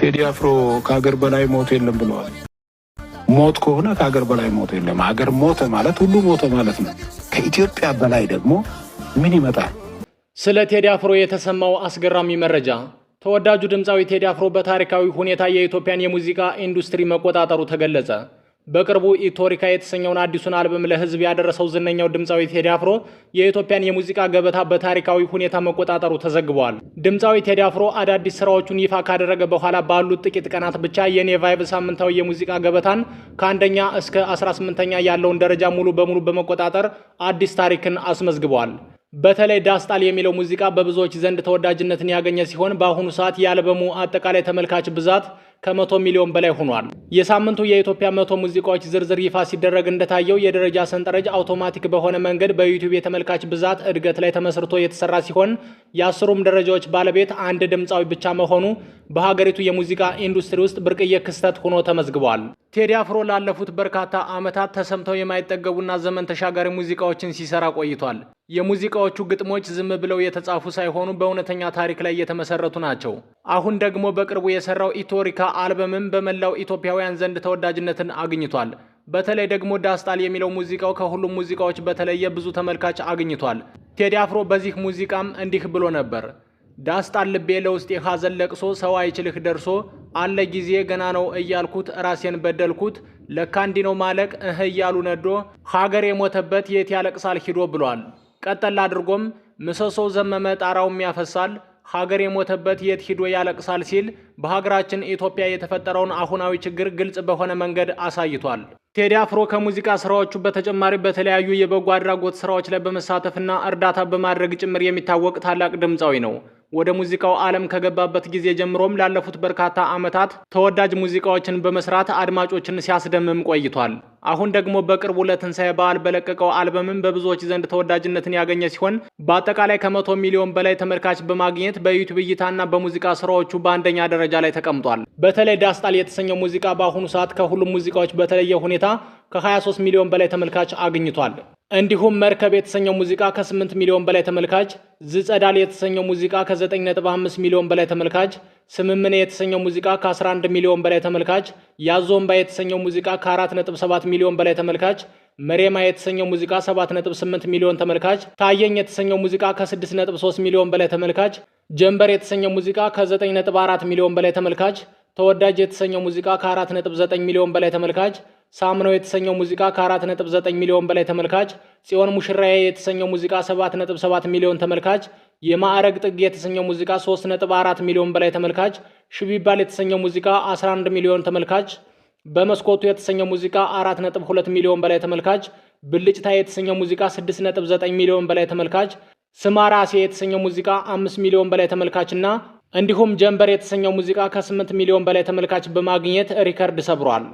ቴዲ አፍሮ ከሀገር በላይ ሞት የለም ብለዋል። ሞት ከሆነ ከሀገር በላይ ሞት የለም። ሀገር ሞተ ማለት ሁሉ ሞተ ማለት ነው። ከኢትዮጵያ በላይ ደግሞ ምን ይመጣል? ስለ ቴዲ አፍሮ የተሰማው አስገራሚ መረጃ። ተወዳጁ ድምፃዊ ቴዲ አፍሮ በታሪካዊ ሁኔታ የኢትዮጵያን የሙዚቃ ኢንዱስትሪ መቆጣጠሩ ተገለጸ። በቅርቡ ኢቶሪካ የተሰኘውን አዲሱን አልበም ለህዝብ ያደረሰው ዝነኛው ድምፃዊ ቴዲ አፍሮ የኢትዮጵያን የሙዚቃ ገበታ በታሪካዊ ሁኔታ መቆጣጠሩ ተዘግቧል። ድምፃዊ ቴዲ አፍሮ አዳዲስ ስራዎቹን ይፋ ካደረገ በኋላ ባሉት ጥቂት ቀናት ብቻ የኔ ቫይብ ሳምንታዊ የሙዚቃ ገበታን ከአንደኛ እስከ 18ኛ ያለውን ደረጃ ሙሉ በሙሉ በመቆጣጠር አዲስ ታሪክን አስመዝግቧል። በተለይ ዳስጣል የሚለው ሙዚቃ በብዙዎች ዘንድ ተወዳጅነትን ያገኘ ሲሆን በአሁኑ ሰዓት የአልበሙ አጠቃላይ ተመልካች ብዛት ከ100 ሚሊዮን በላይ ሆኗል። የሳምንቱ የኢትዮጵያ 100 ሙዚቃዎች ዝርዝር ይፋ ሲደረግ እንደታየው የደረጃ ሰንጠረዥ አውቶማቲክ በሆነ መንገድ በዩቲዩብ የተመልካች ብዛት እድገት ላይ ተመስርቶ የተሰራ ሲሆን የ10ሩም ደረጃዎች ባለቤት አንድ ድምፃዊ ብቻ መሆኑ በሀገሪቱ የሙዚቃ ኢንዱስትሪ ውስጥ ብርቅዬ ክስተት ሆኖ ተመዝግቧል። ቴዲ አፍሮ ላለፉት በርካታ ዓመታት ተሰምተው የማይጠገቡና ዘመን ተሻጋሪ ሙዚቃዎችን ሲሰራ ቆይቷል። የሙዚቃዎቹ ግጥሞች ዝም ብለው የተጻፉ ሳይሆኑ በእውነተኛ ታሪክ ላይ የተመሰረቱ ናቸው። አሁን ደግሞ በቅርቡ የሰራው ኢቶሪካ አልበምም በመላው ኢትዮጵያውያን ዘንድ ተወዳጅነትን አግኝቷል። በተለይ ደግሞ ዳስጣል የሚለው ሙዚቃው ከሁሉም ሙዚቃዎች በተለየ ብዙ ተመልካች አግኝቷል። ቴዲ አፍሮ በዚህ ሙዚቃም እንዲህ ብሎ ነበር። ዳስጣል ልቤ ለውስጥ የሐዘን ለቅሶ ሰው አይችልህ ደርሶ አለ ጊዜ ገና ነው እያልኩት ራሴን በደልኩት ለካ እንዲህ ነው ማለቅ እያሉ ነዶ ሀገር የሞተበት የት ያለቅሳል ሂዶ ብሏል። ቀጠል አድርጎም ምሰሶው ዘመመ ጣራውም ያፈሳል ሀገር የሞተበት የት ሂዶ ያለቅሳል ሲል በሀገራችን ኢትዮጵያ የተፈጠረውን አሁናዊ ችግር ግልጽ በሆነ መንገድ አሳይቷል። ቴዲ አፍሮ ከሙዚቃ ስራዎቹ በተጨማሪ በተለያዩ የበጎ አድራጎት ስራዎች ላይ በመሳተፍና እርዳታ በማድረግ ጭምር የሚታወቅ ታላቅ ድምፃዊ ነው። ወደ ሙዚቃው ዓለም ከገባበት ጊዜ ጀምሮም ላለፉት በርካታ ዓመታት ተወዳጅ ሙዚቃዎችን በመስራት አድማጮችን ሲያስደምም ቆይቷል። አሁን ደግሞ በቅርቡ ለትንሣኤ በዓል በለቀቀው አልበምም በብዙዎች ዘንድ ተወዳጅነትን ያገኘ ሲሆን በአጠቃላይ ከ100 ሚሊዮን በላይ ተመልካች በማግኘት በዩቲዩብ እይታና በሙዚቃ ስራዎቹ በአንደኛ ደረጃ ላይ ተቀምጧል። በተለይ ዳስጣል የተሰኘው ሙዚቃ በአሁኑ ሰዓት ከሁሉም ሙዚቃዎች በተለየ ሁኔታ ከ23 ሚሊዮን በላይ ተመልካች አግኝቷል። እንዲሁም መርከብ የተሰኘው ሙዚቃ ከ8 ሚሊዮን በላይ ተመልካች፣ ዝጸዳል የተሰኘው ሙዚቃ ከ9.5 ሚሊዮን በላይ ተመልካች፣ ስምምኔ የተሰኘው ሙዚቃ ከ11 ሚሊዮን በላይ ተመልካች፣ ያዞምባ የተሰኘው ሙዚቃ ከ4.7 ሚሊዮን በላይ ተመልካች፣ መሬማ የተሰኘው ሙዚቃ 7.8 ሚሊዮን ተመልካች፣ ታየኝ የተሰኘው ሙዚቃ ከ6.3 ሚሊዮን በላይ ተመልካች፣ ጀንበር የተሰኘው ሙዚቃ ከ9.4 ሚሊዮን በላይ ተመልካች፣ ተወዳጅ የተሰኘው ሙዚቃ ከ4.9 ሚሊዮን በላይ ተመልካች፣ ሳምነው የተሰኘው ሙዚቃ ከ4.9 ሚሊዮን በላይ ተመልካች፣ ጽዮን ሙሽራዬ የተሰኘው ሙዚቃ 7.7 ሚሊዮን ተመልካች፣ የማዕረግ ጥግ የተሰኘው ሙዚቃ 3.4 ሚሊዮን በላይ ተመልካች፣ ሽቢባል የተሰኘው ሙዚቃ 11 ሚሊዮን ተመልካች፣ በመስኮቱ የተሰኘው ሙዚቃ 4.2 ሚሊዮን በላይ ተመልካች፣ ብልጭታ የተሰኘው ሙዚቃ 6.9 ሚሊዮን በላይ ተመልካች፣ ስማራሴ የተሰኘው ሙዚቃ 5 ሚሊዮን በላይ ተመልካችና እንዲሁም ጀንበር የተሰኘው ሙዚቃ ከ8 ሚሊዮን በላይ ተመልካች በማግኘት ሪከርድ ሰብሯል።